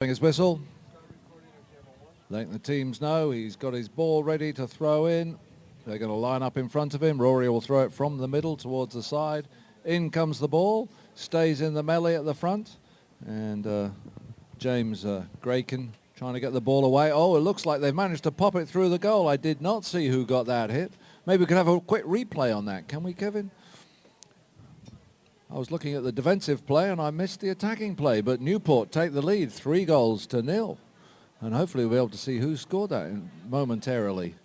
His whistle, letting the teams know he's got his ball ready to throw in. They're going to line up in front of him. Rory will throw it from the middle towards the side. In comes the ball, stays in the melee at the front, and James Graken trying to get the ball away. Oh, it looks like they've managed to pop it through the goal. I did not see who got that hit. Maybe we could have a quick replay on that, can we, Kevin? I was looking at the defensive play and I missed the attacking play, but Newport take the lead 3-0, and hopefully we'll be able to see who scored that momentarily.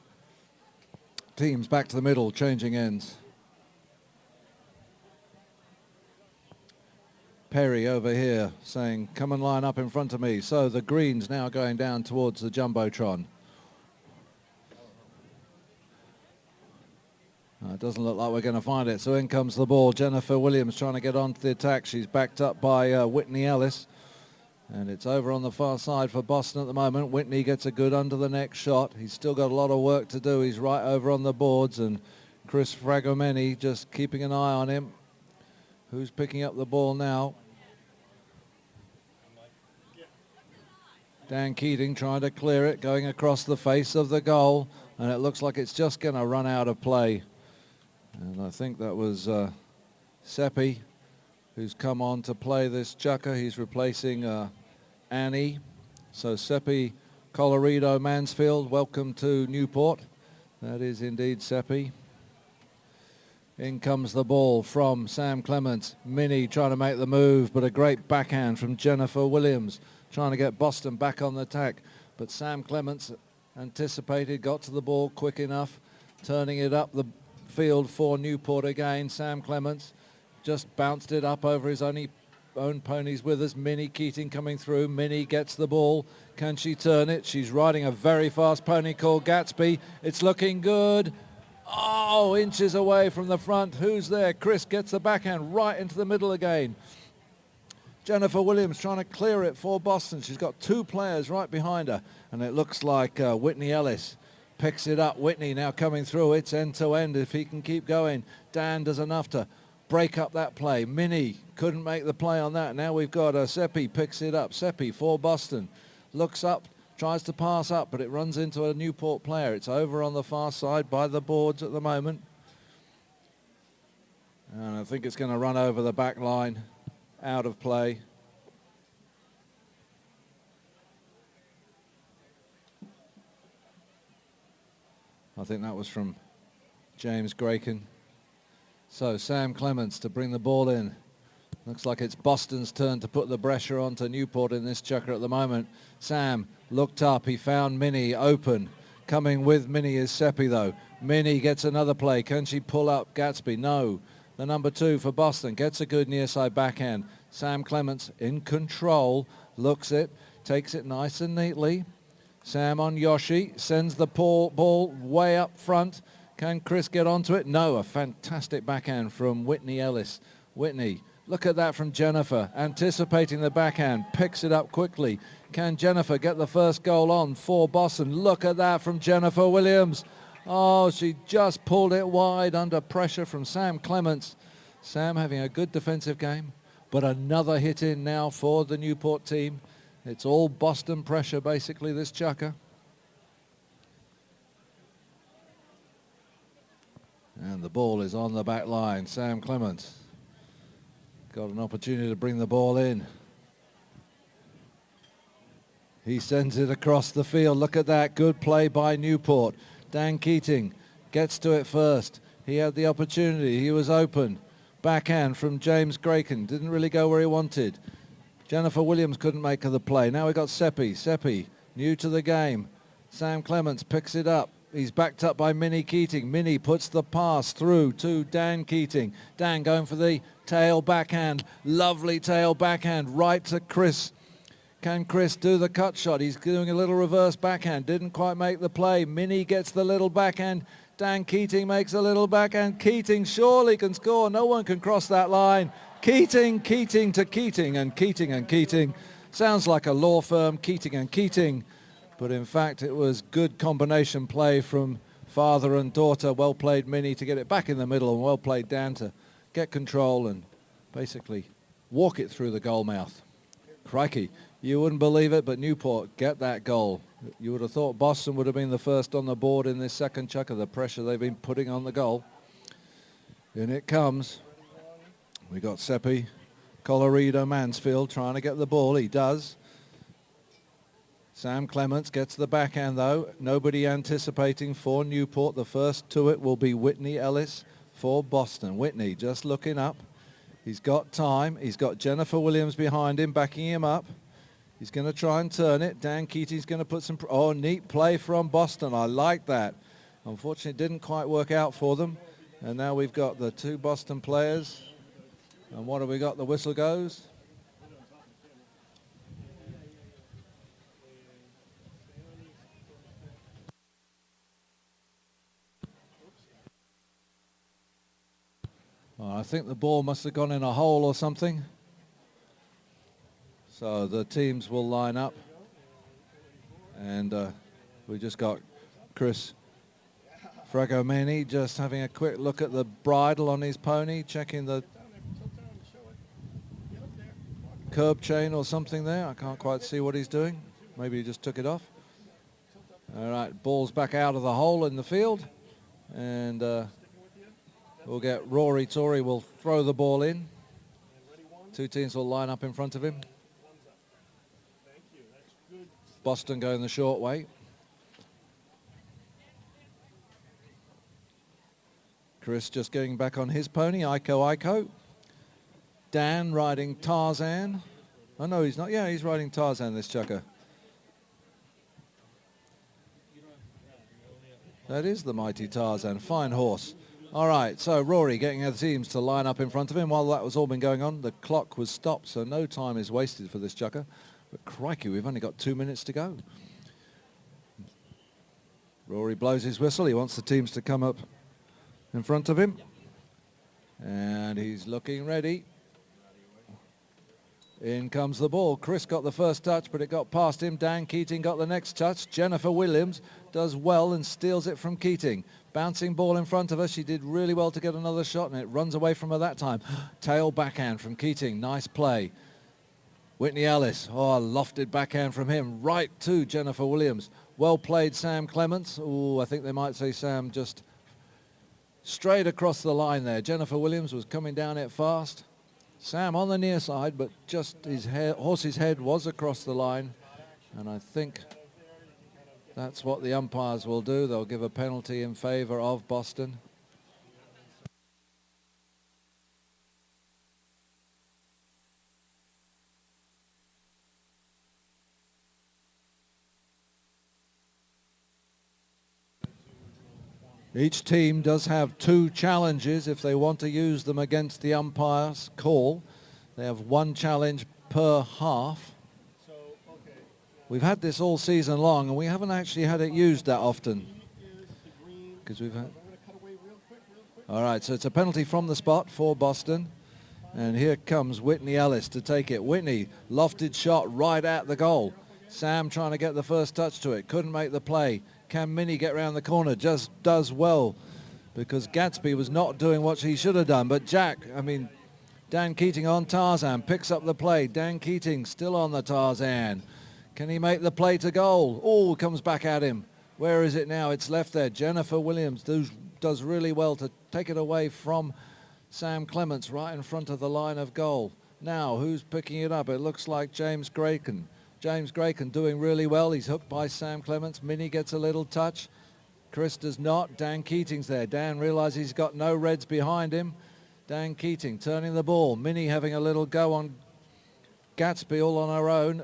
Teams back to the middle, changing ends. Perry over here saying, come and line up in front of me. So the greens now going down towards the Jumbotron. It doesn't look like we're going to find it. So in comes the ball. Jennifer Williams trying to get onto the attack. She's backed up by Whitney Ellis. And it's over on the far side for Boston at the moment. Whitney gets a good under the neck shot. He's still got a lot of work to do. He's right over on the boards. And Chris Fragomeni just keeping an eye on him. Who's picking up the ball now? Dan Keating trying to clear it, going across the face of the goal. And it looks like it's just going to run out of play. And I think that was Seppi who's come on to play this chukker. He's replacing Annie. So Seppi Colorado Mansfield, welcome to Newport. That is indeed Seppi. In comes the ball from Sam Clements. Minnie trying to make the move, but a great backhand from Jennifer Williams, trying to get Boston back on the attack. But Sam Clements anticipated, got to the ball quick enough, turning it up the field for Newport again. Sam Clements just bounced it up over his own ponies with us. Minnie Keating coming through. Minnie gets the ball. Can she turn it? She's riding a very fast pony called Gatsby. It's looking good. Oh, inches away from the front. Who's there? Chris gets the backhand right into the middle again. Jennifer Williams trying to clear it for Boston. She's got two players right behind her. And it looks like Whitney Ellis picks it up. Whitney now coming through. It's end to end if he can keep going. Dan does enough to break up that play. Minnie couldn't make the play on that. Now we've got Seppi picks it up. Seppi for Boston. Looks up, tries to pass up, but it runs into a Newport player. It's over on the far side by the boards at the moment. And I think it's going to run over the back line. Out of play. I think that was from James Graken. So Sam Clements to bring the ball in. Looks like it's Boston's turn to put the pressure onto Newport in this chukker at the moment. Sam looked up. He found Minnie open. Coming with Minnie is Seppi though. Minnie gets another play. Can she pull up Gatsby? No. The number 2 for Boston gets a good near side backhand. Sam Clements in control. Looks it. Takes it nice and neatly. Sam on Yoshi, sends the ball way up front. Can Chris get onto it? No, a fantastic backhand from Whitney Ellis. Whitney, look at that from Jennifer, anticipating the backhand, picks it up quickly. Can Jennifer get the first goal on for Boston? Look at that from Jennifer Williams. Oh, she just pulled it wide under pressure from Sam Clements. Sam having a good defensive game, but another hit in now for the Newport team. It's all Boston pressure, basically, this chukker. And the ball is on the back line. Sam Clements got an opportunity to bring the ball in. He sends it across the field. Look at that. Good play by Newport. Dan Keating gets to it first. He had the opportunity. He was open. Backhand from James Graken. Didn't really go where he wanted. Jennifer Williams couldn't make the play. Now we've got Seppi. Seppi, new to the game. Sam Clements picks it up. He's backed up by Minnie Keating. Minnie puts the pass through to Dan Keating. Dan going for the tail backhand. Lovely tail backhand right to Chris. Can Chris do the cut shot? He's doing a little reverse backhand. Didn't quite make the play. Minnie gets the little backhand. Dan Keating makes a little backhand. Keating surely can score. No one can cross that line. Keating to Keating, and Keating. Sounds like a law firm, Keating and Keating. But in fact, it was good combination play from father and daughter. Well played Minnie to get it back in the middle, and well played Dan to get control and basically walk it through the goal mouth. Crikey. You wouldn't believe it, but Newport get that goal. You would have thought Boston would have been the first on the board in this second chukker, the pressure they've been putting on the goal. In it comes. We got Seppi, Colorado, Mansfield trying to get the ball. He does. Sam Clements gets the backhand, though. Nobody anticipating for Newport. The first to it will be Whitney Ellis for Boston. Whitney just looking up. He's got time. He's got Jennifer Williams behind him, backing him up. He's going to try and turn it. Dan Keating's going to put some... Oh, neat play from Boston. I like that. Unfortunately, it didn't quite work out for them. And now we've got the two Boston players. And what have we got? The whistle goes. Well, I think the ball must have gone in a hole or something. So the teams will line up. And we just got Chris Fragomeni just having a quick look at the bridle on his pony, checking the curb chain or something there. I can't quite see what he's doing. Maybe he just took it off. All right, ball's back out of the hole in the field. And we'll get Rory Torrey will throw the ball in. Two teams will line up in front of him. Boston going the short way. Chris just getting back on his pony, Iko. Dan riding Tarzan. Oh, no, he's not. Yeah, he's riding Tarzan, this chukker. That is the mighty Tarzan. Fine horse. All right, so Rory getting the teams to line up in front of him. While that was all been going on, the clock was stopped, so no time is wasted for this chukker. But crikey, we've only got 2 minutes to go. Rory blows his whistle. He wants the teams to come up in front of him. And he's looking ready. In comes the ball. Chris got the first touch, but it got past him. Dan Keating got the next touch. Jennifer Williams does well and steals it from Keating. Bouncing ball in front of her. She did really well to get another shot, and it runs away from her that time. Tail backhand from Keating. Nice play. Whitney Ellis. Oh, a lofted backhand from him. Right to Jennifer Williams. Well played, Sam Clements. Oh, I think they might say Sam just straight across the line there. Jennifer Williams was coming down it fast. Sam on the near side, but just his horse's head was across the line. And I think that's what the umpires will do. They'll give a penalty in favor of Boston. Each team does have 2 challenges if they want to use them against the umpire's call. They have 1 challenge per half. We've had this all season long, and we haven't actually had it used that often. Because we've had... All right, so it's a penalty from the spot for Boston. And here comes Whitney Ellis to take it. Whitney, lofted shot right at the goal. Sam trying to get the first touch to it. Couldn't make the play. Can Minnie get around the corner? Just does well, because Gatsby was not doing what he should have done. But Dan Keating on Tarzan picks up the play. Dan Keating still on the Tarzan. Can he make the play to goal? Oh, comes back at him. Where is it now? It's left there. Jennifer Williams does really well to take it away from Sam Clements right in front of the line of goal. Now, who's picking it up? It looks like James Grayken. James Grayken doing really well. He's hooked by Sam Clements. Minnie gets a little touch. Chris does not. Dan Keating's there. Dan realizes he's got no reds behind him. Dan Keating turning the ball. Minnie having a little go on Gatsby all on her own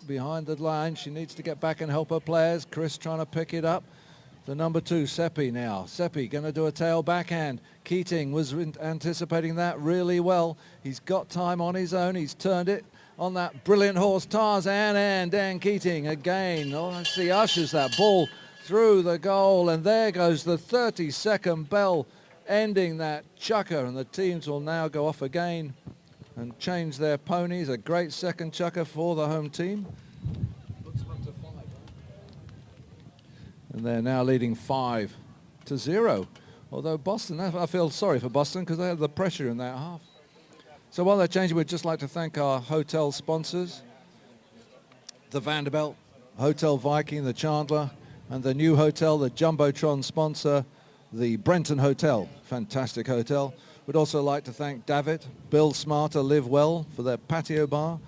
behind the line. She needs to get back and help her players. Chris trying to pick it up. The number 2, Seppi now. Seppi going to do a tail backhand. Keating was anticipating that really well. He's got time on his own. He's turned it on that brilliant horse Tarzan, and Dan Keating again. Oh, I see ushers that ball through the goal, and there goes the 30-second bell ending that chukker, and the teams will now go off again and change their ponies. A great second chukker for the home team. And they're now leading 5-0. Although Boston, I feel sorry for Boston because they had the pressure in that half. So while they're changing, we'd just like to thank our hotel sponsors. the Vanderbilt, Hotel Viking, the Chandler, and the new hotel, the Jumbotron sponsor, the Brenton Hotel. Fantastic hotel. We'd also like to thank David, Bill Smarter, Live Well for their patio bar,